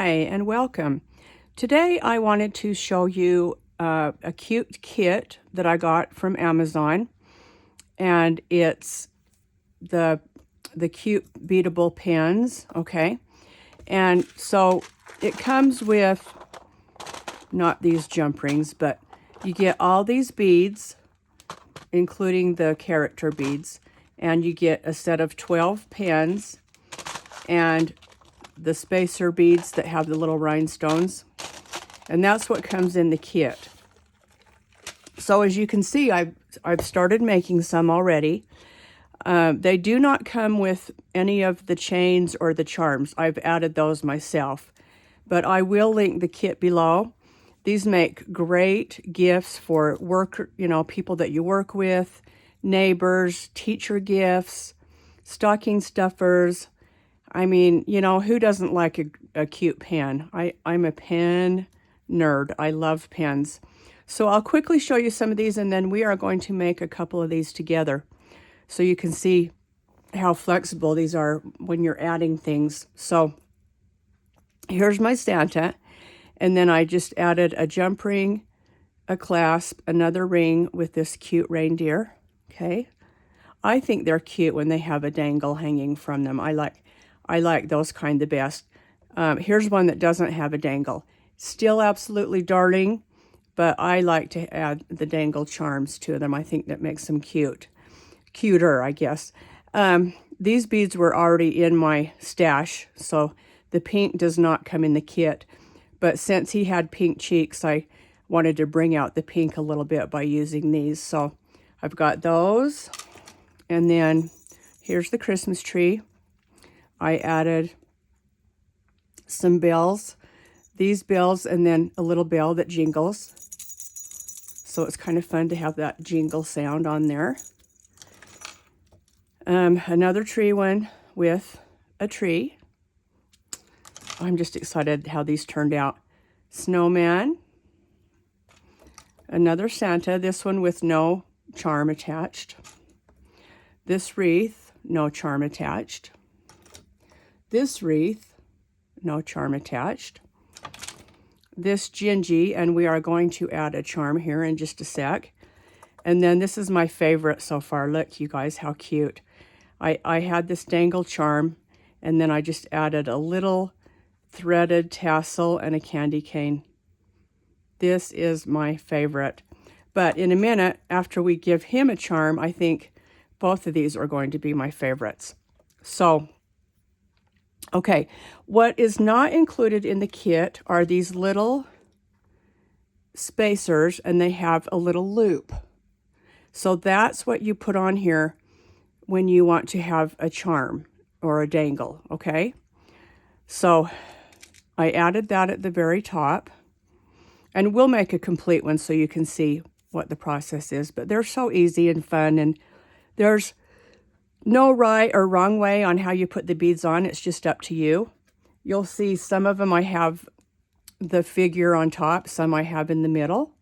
Hi and welcome. Today I wanted to show you a cute kit that I got from Amazon, and it's the cute beadable pens, okay? And so it comes with not these jump rings, but you get all these beads, including the character beads, and you get a set of 12 pens and the spacer beads that have the little rhinestones, and that's what comes in the kit. So as you can see, I've started making some already. They do not come with any of the chains or the charms. I've added those myself, but I will link the kit below. These make great gifts for people that you work with, neighbors, teacher gifts, stocking stuffers. I mean, who doesn't like a cute pen? I'm a pen nerd. I love pens. So I'll quickly show you some of these, and then we are going to make a couple of these together so you can see how flexible these are when you're adding things. So here's my Santa, and then I just added a jump ring, a clasp, another ring with this cute reindeer, okay? I think they're cute when they have a dangle hanging from them. I like those kind the best. Here's one that doesn't have a dangle. Still absolutely darling, but I like to add the dangle charms to them. I think that makes them cuter, I guess. These beads were already in my stash, so the pink does not come in the kit. But since he had pink cheeks, I wanted to bring out the pink a little bit by using these. So I've got those. And then here's the Christmas tree. I added some bells, these bells, and then a little bell that jingles. So it's kind of fun to have that jingle sound on there. Another tree one with a tree. I'm just excited how these turned out. Snowman. Another Santa, this one with no charm attached. This wreath, no charm attached. This wreath, no charm attached. This Gingy, and we are going to add a charm here in just a sec. And then this is my favorite so far. Look, you guys, how cute. I had this dangle charm, and then I just added a little threaded tassel and a candy cane. This is my favorite. But in a minute, after we give him a charm, I think both of these are going to be my favorites. So, okay, what is not included in the kit are these little spacers, and they have a little loop. So that's what you put on here when you want to have a charm or a dangle, okay? So I added that at the very top, and we'll make a complete one so you can see what the process is. But they're so easy and fun, and there's no right or wrong way on how you put the beads on. It's just up to you. You'll see some of them I have the figure on top, some I have in the middle.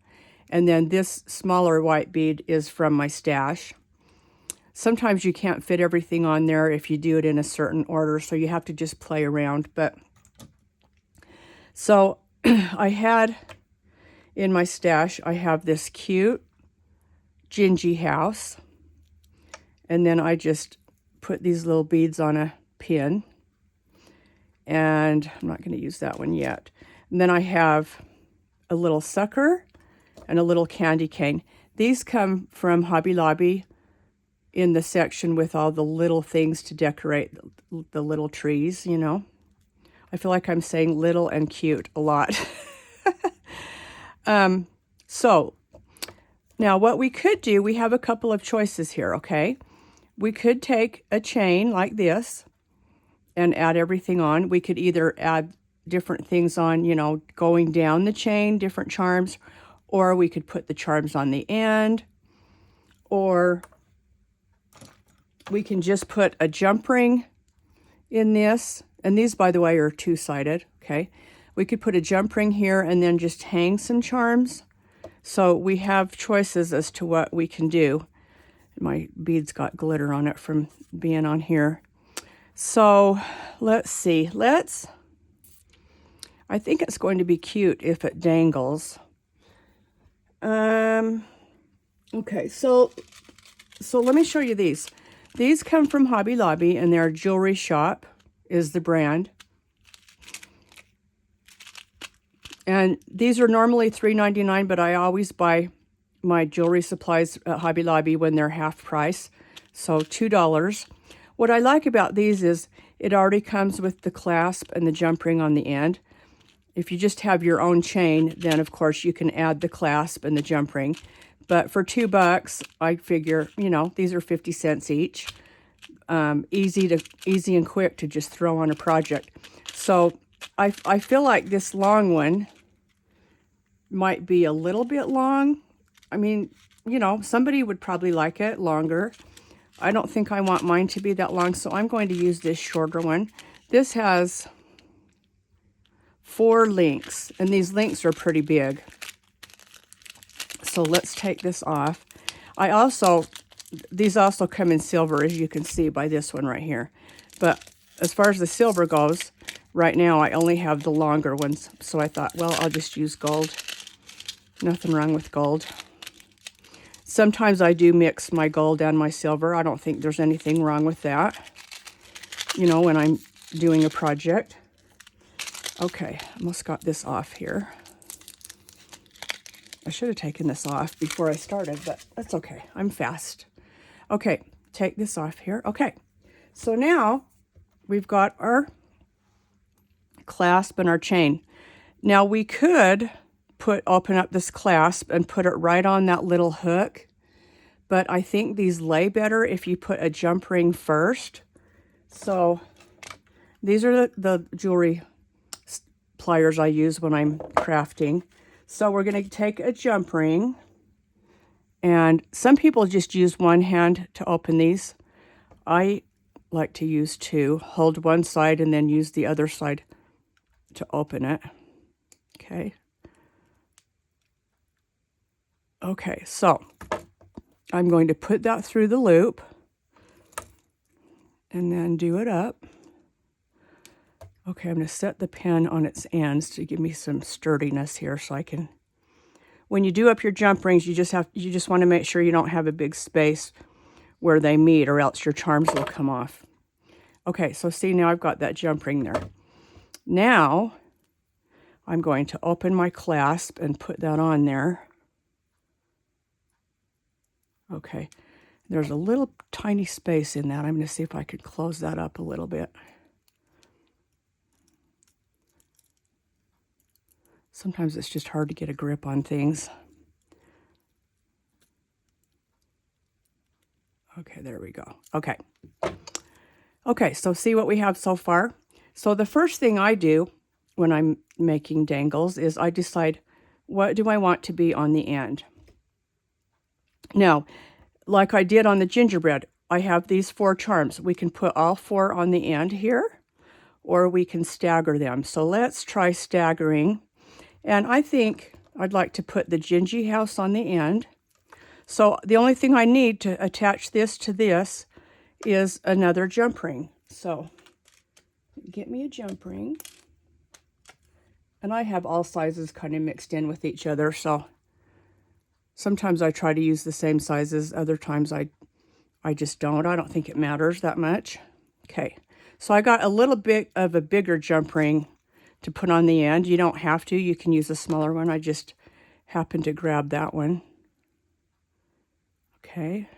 And then this smaller white bead is from my stash. Sometimes you can't fit everything on there if you do it in a certain order, so you have to just play around. But so I had in my stash, I have this cute Gingy house. And then I just put these little beads on a pin. And I'm not going to use that one yet. And then I have a little sucker and a little candy cane. These come from Hobby Lobby in the section with all the little things to decorate the little trees, you know. I feel like I'm saying little and cute a lot. So now what we could do, we have a couple of choices here, okay? We could take a chain like this and add everything on. We could either add different things on, going down the chain, different charms, or we could put the charms on the end, or we can just put a jump ring in this. And these, by the way, are two-sided, okay? We could put a jump ring here and then just hang some charms. So we have choices as to what we can do. My beads got glitter on it from being on here. So let's see. I think it's going to be cute if it dangles. Okay, so let me show you these. These come from Hobby Lobby, and they're Jewelry Shop is the brand. And these are normally $3.99, but I always buy my jewelry supplies at Hobby Lobby when they're half price, so $2. What I like about these is it already comes with the clasp and the jump ring on the end. If you just have your own chain, then of course you can add the clasp and the jump ring. But for $2, I figure, you know, these are 50 cents each. Easy and quick to just throw on a project. So I feel like this long one might be a little bit long. I mean, you know, somebody would probably like it longer. I don't think I want mine to be that long, so I'm going to use this shorter one. This has 4 links, and these links are pretty big. So let's take this off. These also come in silver, as you can see by this one right here. But as far as the silver goes, right now I only have the longer ones. So I thought, well, I'll just use gold. Nothing wrong with gold. Sometimes I do mix my gold and my silver. I don't think there's anything wrong with that, you know, when I'm doing a project. Okay, almost got this off here. I should have taken this off before I started, but that's okay. I'm fast. Okay, take this off here. Okay, so now we've got our clasp and our chain. Now we could open up this clasp and put it right on that little hook, but I think these lay better if you put a jump ring first. So these are the jewelry pliers I use when I'm crafting. So we're going to take a jump ring, and some people just use one hand to open these. I like to use 2. Hold one side and then use the other side to open it. Okay. Okay, so I'm going to put that through the loop and then do it up. Okay, I'm going to set the pen on its ends to give me some sturdiness here, so I can, when you do up your jump rings, you just want to make sure you don't have a big space where they meet, or else your charms will come off. Okay, so see, now I've got that jump ring there. Now I'm going to open my clasp and put that on there. Okay, there's a little tiny space in that. I'm going to see if I could close that up a little bit. Sometimes it's just hard to get a grip on things. Okay, there we go. Okay. Okay, so see what we have so far? So the first thing I do when I'm making dangles is I decide, what do I want to be on the end? Now, like I did on the gingerbread, I have these 4 charms. We can put all 4 on the end here, or we can stagger them. So let's try staggering. And I think I'd like to put the gingy house on the end. So the only thing I need to attach this to this is another jump ring. So get me a jump ring. And I have all sizes kind of mixed in with each other, so sometimes I try to use the same sizes. Other times I just don't. I don't think it matters that much. Okay, so I got a little bit of a bigger jump ring to put on the end. You don't have to. You can use a smaller one. I just happened to grab that one. Okay.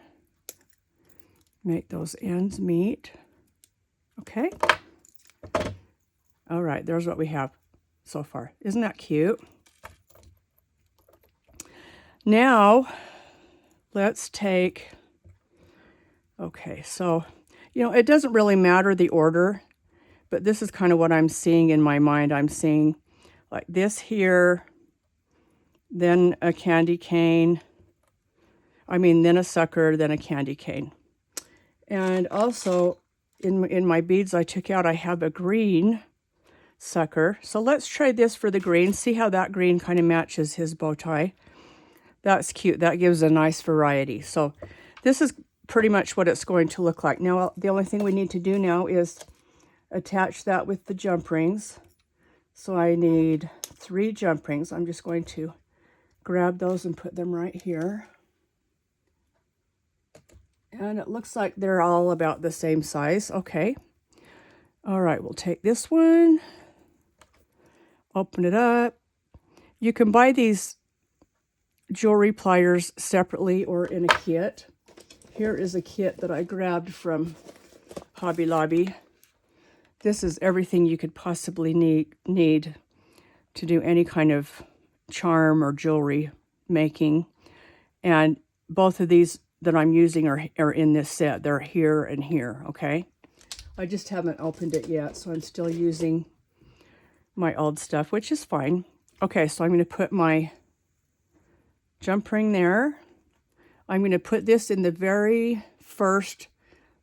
Make those ends meet. Okay. All right, there's what we have so far. Isn't that cute? Now, let's take, okay, so, you know, it doesn't really matter the order, but this is kind of what I'm seeing in my mind. I'm seeing like this here, then a candy cane, then a sucker, then a candy cane. And also, in my beads I took out, I have a green sucker. So let's try this for the green. See how that green kind of matches his bow tie. That's cute. That gives a nice variety. So this is pretty much what it's going to look like. Now, the only thing we need to do now is attach that with the jump rings. So I need 3 jump rings. I'm just going to grab those and put them right here. And it looks like they're all about the same size. Okay. All right, we'll take this one, open it up. You can buy these jewelry pliers separately or in a kit. Here is a kit that I grabbed from Hobby Lobby. This is everything you could possibly need to do any kind of charm or jewelry making. And both of these that I'm using are in this set. They're here and here, okay? I just haven't opened it yet, so I'm still using my old stuff, which is fine. Okay, so I'm going to put my jump ring there. I'm going to put this in the very first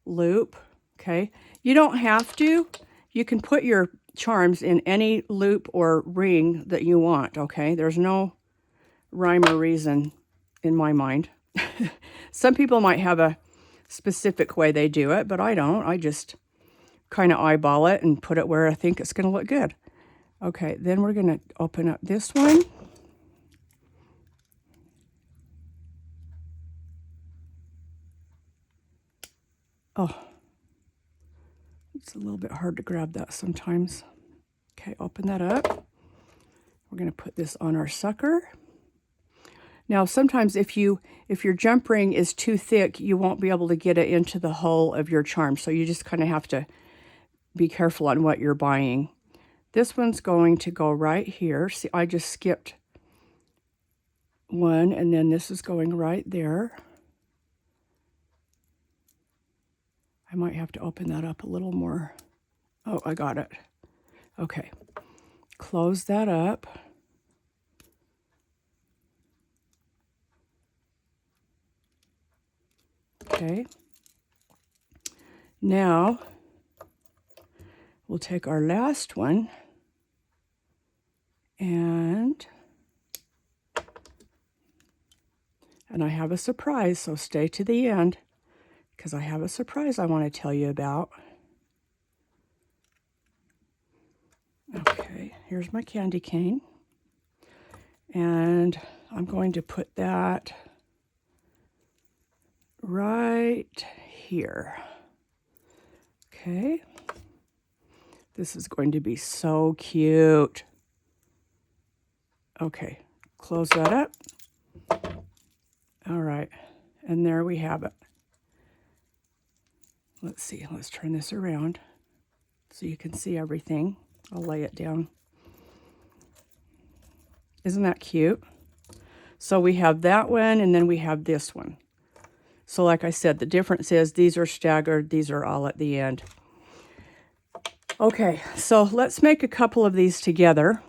loop, okay? You don't have to. You can put your charms in any loop or ring that you want, okay? There's no rhyme or reason in my mind. Some people might have a specific way they do it, but I don't. I just kind of eyeball it and put it where I think it's going to look good. Okay, then we're going to open up this one. Oh, it's a little bit hard to grab that sometimes. Okay, open that up. We're going to put this on our sucker. Now, sometimes if your jump ring is too thick, you won't be able to get it into the hole of your charm. So you just kind of have to be careful on what you're buying. This one's going to go right here. See, I just skipped one, and then this is going right there. I might have to open that up a little more. Oh, I got it. Okay. Close that up. Okay. Now, we'll take our last one and I have a surprise, so stay to the end because I have a surprise I want to tell you about. Okay, here's my candy cane. And I'm going to put that right here. Okay. This is going to be so cute. Okay, close that up. All right, and there we have it. Let's see, let's turn this around so you can see everything. I'll lay it down. Isn't that cute? So we have that one, and then we have this one. So like I said, the difference is these are staggered, these are all at the end. Okay, so let's make a couple of these together.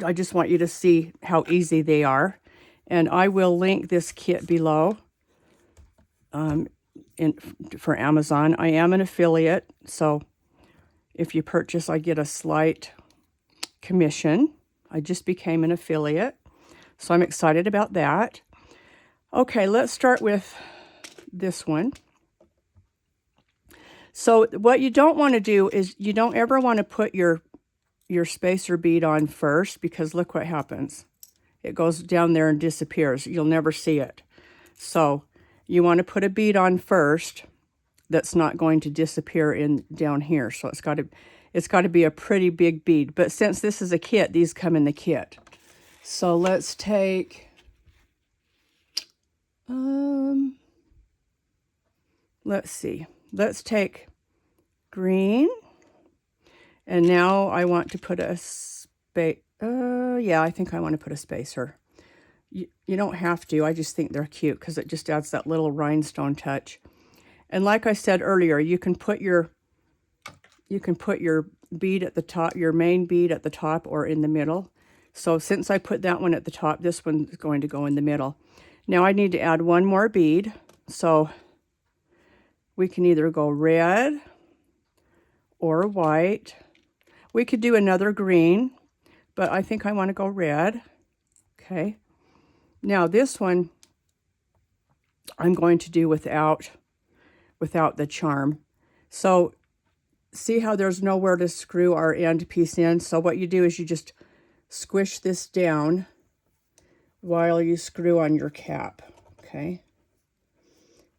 I just want you to see how easy they are. And I will link this kit below for Amazon. I am an affiliate, so if you purchase, I get a slight commission. I just became an affiliate, so I'm excited about that. Okay, let's start with this one. So what you don't want to do is you don't ever want to put your spacer bead on first, because look what happens. It goes down there and disappears. You'll never see it. So you want to put a bead on first that's not going to disappear down here. So it's got to be a pretty big bead. But since this is a kit, these come in the kit. So let's take let's see. Let's take green. And now I want to put a yeah, I think I want to put a spacer. You don't have to. I just think they're cute because it just adds that little rhinestone touch. And like I said earlier, you can put your bead at the top, your main bead at the top or in the middle. So since I put that one at the top, this one is going to go in the middle. Now I need to add one more bead. So we can either go red or white. We could do another green, but I think I want to go red. Okay. Now this one I'm going to do without the charm. So see how there's nowhere to screw our end piece in? So what you do is you just squish this down while you screw on your cap, okay?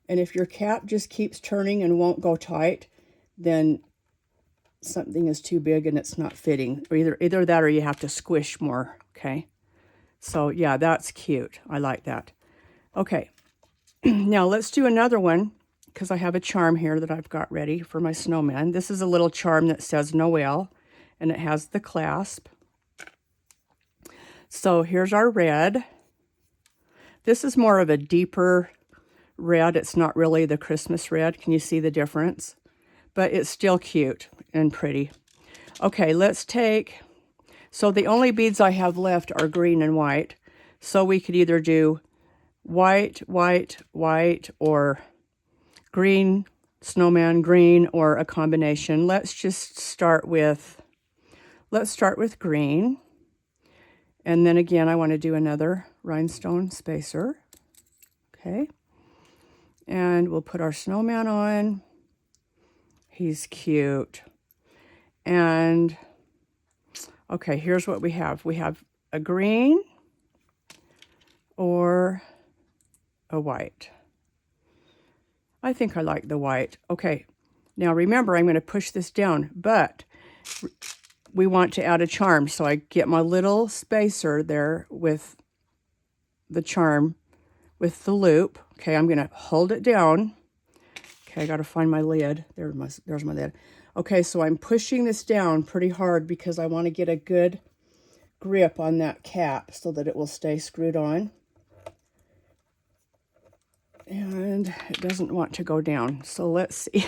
And if your cap just keeps turning and won't go tight, then something is too big and it's not fitting. Or either that or you have to squish more, okay? So yeah, that's cute. I like that. Okay, now let's do another one because I have a charm here that I've got ready for my snowman. This is a little charm that says Noel, and it has the clasp. So here's our red. This is more of a deeper red. It's not really the Christmas red. Can you see the difference? But it's still cute and pretty. Okay, let's take, so the only beads I have left are green and white. So we could either do white, white, white, or green, snowman, green, or a combination. Let's just start with, green. And then again, I want to do another rhinestone spacer. Okay. And we'll put our snowman on. He's cute. And, okay, here's what we have. We have a green or a white. I think I like the white. Okay, now remember, I'm going to push this down, but we want to add a charm. So I get my little spacer there with the charm, with the loop. Okay, I'm going to hold it down. Okay, I got to find my lid. There's my lid. Okay, so I'm pushing this down pretty hard because I want to get a good grip on that cap so that it will stay screwed on. And it doesn't want to go down. So let's see.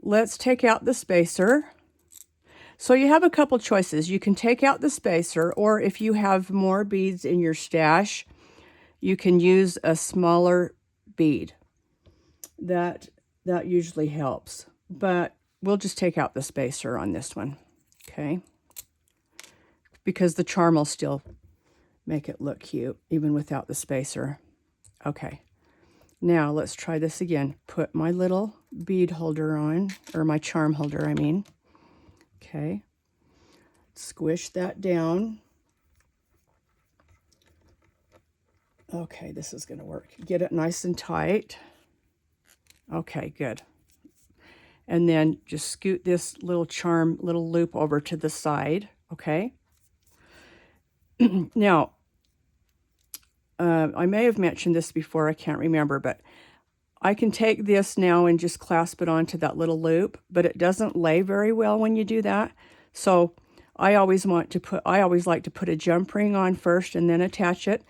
Let's take out the spacer. So you have a couple choices. You can take out the spacer, or if you have more beads in your stash, you can use a smaller bead. That usually helps. But we'll just take out the spacer on this one. Okay? Because the charm will still make it look cute, even without the spacer. Okay, now let's try this again. Put my little bead holder on, or my charm holder, I mean. Okay, squish that down. Okay, this is gonna work. Get it nice and tight. Okay, good. And then just scoot this little charm, little loop over to the side, okay? Now, I may have mentioned this before, I can't remember, but I can take this now and just clasp it onto that little loop, but it doesn't lay very well when you do that. So I always like to put a jump ring on first and then attach it.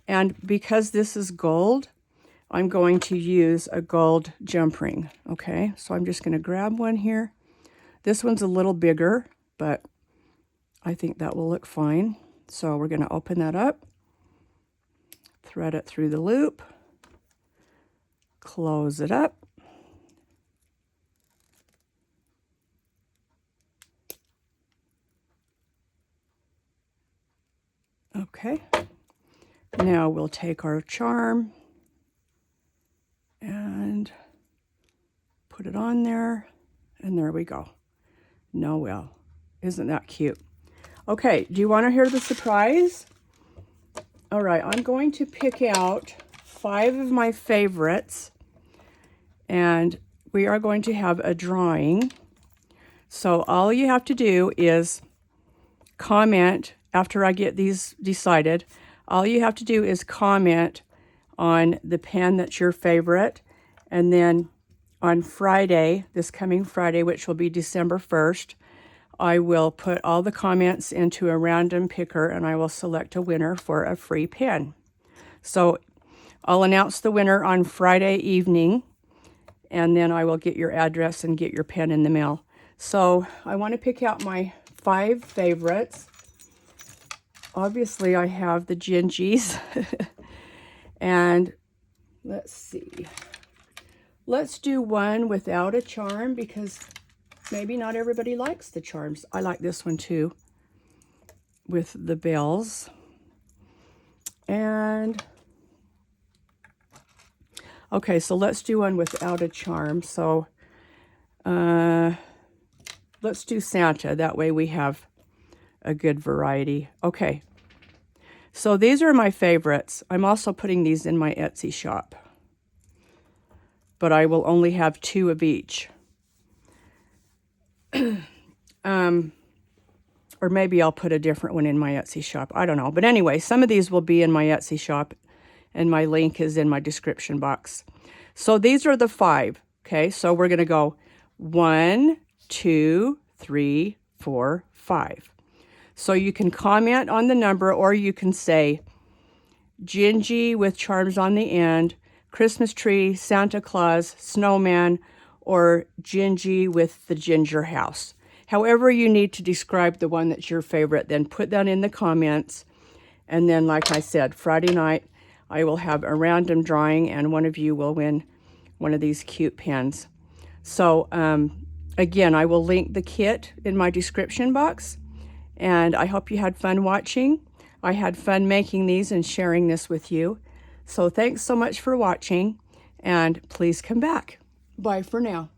And because this is gold, I'm going to use a gold jump ring, okay? So I'm just gonna grab one here. This one's a little bigger, but I think that will look fine. So we're gonna open that up, thread it through the loop, close it up. Okay, now we'll take our charm and put it on there, and there we go. Noel, isn't that cute? Okay, do you want to hear the surprise? All right, I'm going to pick out 5 of my favorites, and we are going to have a drawing. So all you have to do is comment after I get these decided. All you have to do is comment on the pen that's your favorite, and then on Friday, this coming Friday, which will be December 1st, I will put all the comments into a random picker and I will select a winner for a free pen. So I'll announce the winner on Friday evening, and then I will get your address and get your pen in the mail. So I want to pick out my 5 favorites. Obviously I have the Gingies. And let's see. Let's do one without a charm because maybe not everybody likes the charms. I like this one too, with the bells. And Okay, so let's do one without a charm. So let's do Santa. That way we have a good variety. Okay, so these are my favorites. I'm also putting these in my Etsy shop, but I will only have 2 of each. Or maybe I'll put a different one in my Etsy shop. I don't know. But anyway, some of these will be in my Etsy shop, and my link is in my description box. So these are the 5. Okay, so we're going to go 1, 2, 3, 4, 5. So you can comment on the number, or you can say Gingy with charms on the end, Christmas tree, Santa Claus, snowman, or Gingy with the ginger house. However you need to describe the one that's your favorite, then put that in the comments. And then, like I said, Friday night, I will have a random drawing, and one of you will win one of these cute pens. So, again, I will link the kit in my description box. And I hope you had fun watching. I had fun making these and sharing this with you. So thanks so much for watching, and please come back. Bye for now.